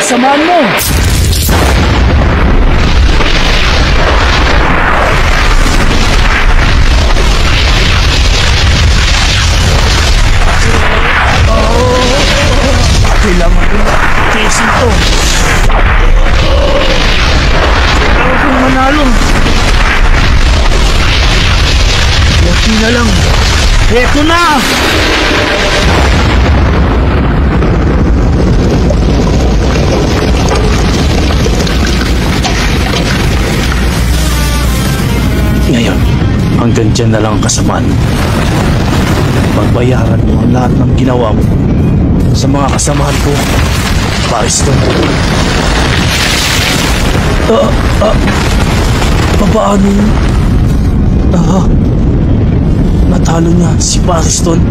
kasamaan mo. Kailangan ko na tiisin to. Kailangan kong manalo. Kunti na lang. Eto na! Ngayon, hanggang dyan na lang ang kasamaan mo. Pagbayaran mo ang lahat ng ginawa mo sa mga kasamahan ko, Pariston. Paano yun? Natalo niya si Pariston.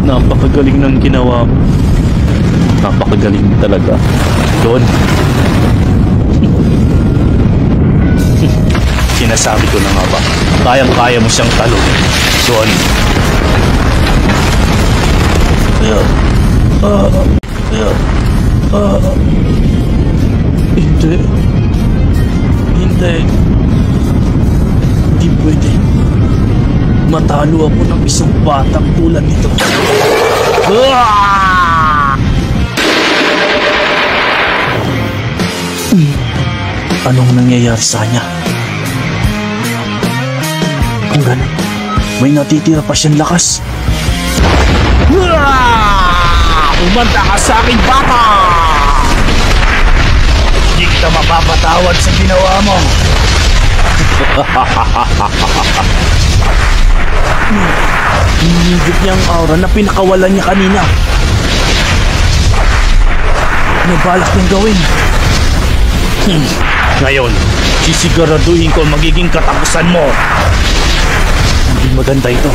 Napakagaling ng ginawa mo. Napakagaling talaga. Don. Sinasabi ko na nga ba, kayang-kaya mo siyang talunin. Don. Hindi. Hindi pwede. Matalo ako ng isang batang tulad nito. Anong nangyayari sa kanya? Kung gano'n, may natitira pa siyang lakas. Umanda ka sa aking bata! Hindi kita mapapatawad sa ginawa mo. Hinigit niya ang aura na pinakawalan niya kanina. Ano balak niyang gawin? Ngayon, sisiguraduhin ko magiging katapusan mo. Hindi maganda ito.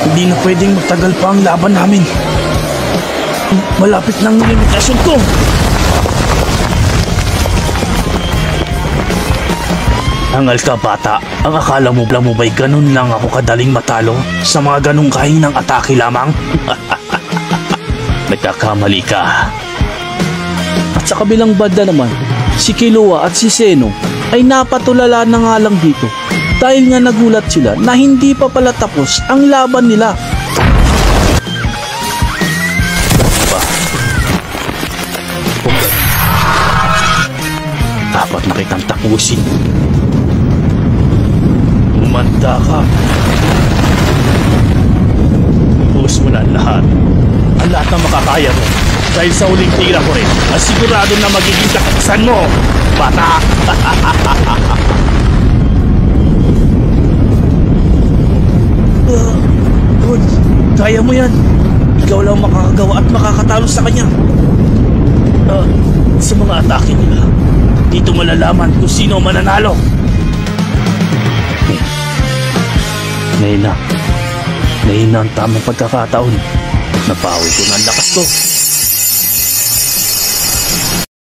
Hindi na pwedeng magtagal pa ang laban namin. Malapit ng limitasyon ko. Hangal ka, bata. Ang akala mo ba'y ganun lang ako kadaling matalo sa mga ganung kahinang atake lamang? Nagkakamali ka. At sa kabilang banda naman, si Killua at si Zeno ay napatulala na nga lang dito dahil nga nagulat sila na hindi pa pala tapos ang laban nila. Dapat na kitang tapusin. Umanda ka. Buhos mo na lahat. Ang lahat na makakaya mo. Dahil sa uling tira ko rin, asigurado na magiging katapusan mo, bata. Kaya mo yan. Ikaw lang makakagawa at makakatalo sa kanya. Sa mga atake nila, dito malalaman kung sino mananalo. Ngayon na ang tamang pagkakataon. Nabawi ko na ang lakas ko.